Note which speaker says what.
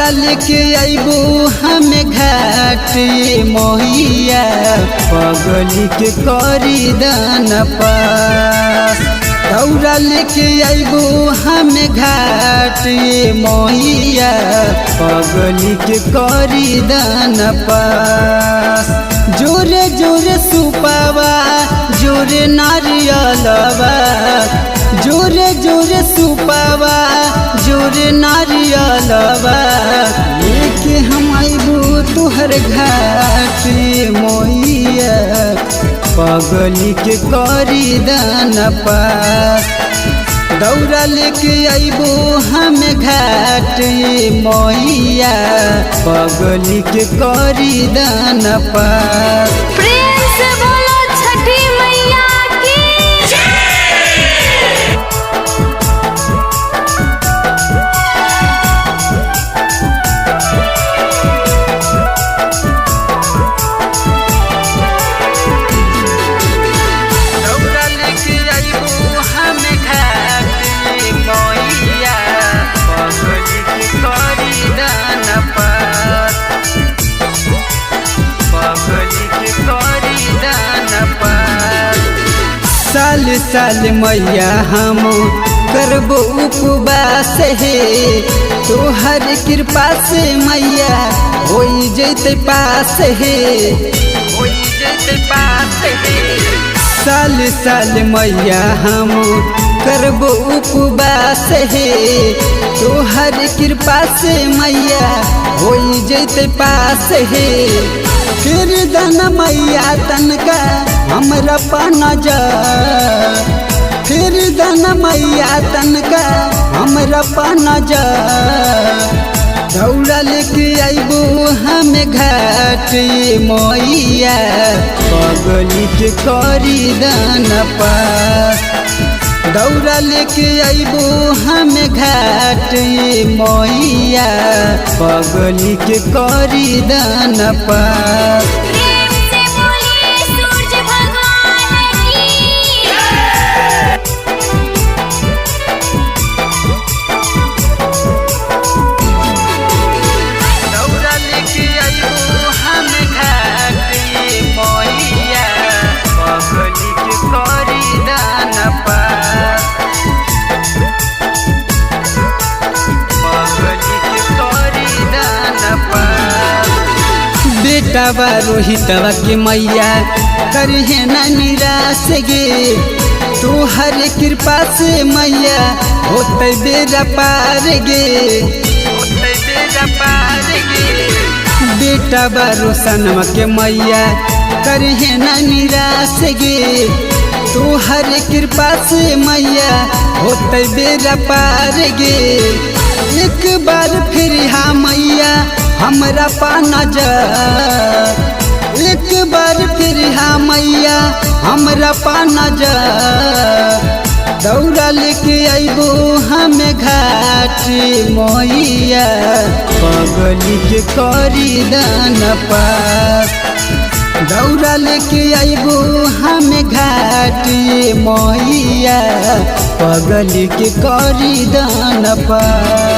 Speaker 1: दौरा लेके आइबो हम घाट मोहिया पगली के करी दान पास। दौरा लेके आइबो हम घाट मोहिया पगली के करी दान पास। जोरे जोरे सुपावा जोरे नारियलवा, जोरे जोरे सुपावा जोरे नारियलवा, लेके हम आइबो तुहर घाट मोहिया पगली के करी दान पास। दौरा लेके आइबो हम घाट मोहिया पगली के करी दान पास।
Speaker 2: प्रेम से बोलो छठी मैया की
Speaker 1: दौरा लेके आइबो हम घाट मोहिया पगली के करी दान पास। पगली के करी दान पास। साल साल मैया हम करबो उपवास हे, तोहर कृपा से मैया हो जैते पास हे, हो जैते पास हे। साल साल मैया हम करबो उपवास हे, तोहर कृपा से मैया हो जैते पास हे। फिर दन मैया तनका हमरा पाना जा, फिर दन मैया तनका हमरा पाना जा। दौड़ा लेके आइबो हम घाट मोहिया पगली के करी दान पास। दौरा लेके आइबो हम घाट मोहिया पगली के करी दान पास।
Speaker 2: प्रेम से बोलिए सूरज भगवान की
Speaker 1: दौरा लेके आइबो हम घाट मोहिया पगली के करी दान पास। पगली के करी दान पास। बेटावा रोहितवा के मैया करिहे न निराश गे, तोहर कृपा से मैया होते बेरा पार गे, होते बेरा पार गे। बेटावा रोशनवा के मैया करिहे न निराश गे, तोहर कृपा से मैया होते बेरा पार गे। एक बार फिर हा मैया हमरा पाना जा, एक बार फिर हा मैया हमरा पाना जा। दौरा लेके आइबो हम घाट मोहिया पगली के करी दान पास। दौरा लेके आइबो हम घाट मोहिया पगली के करी दान पास।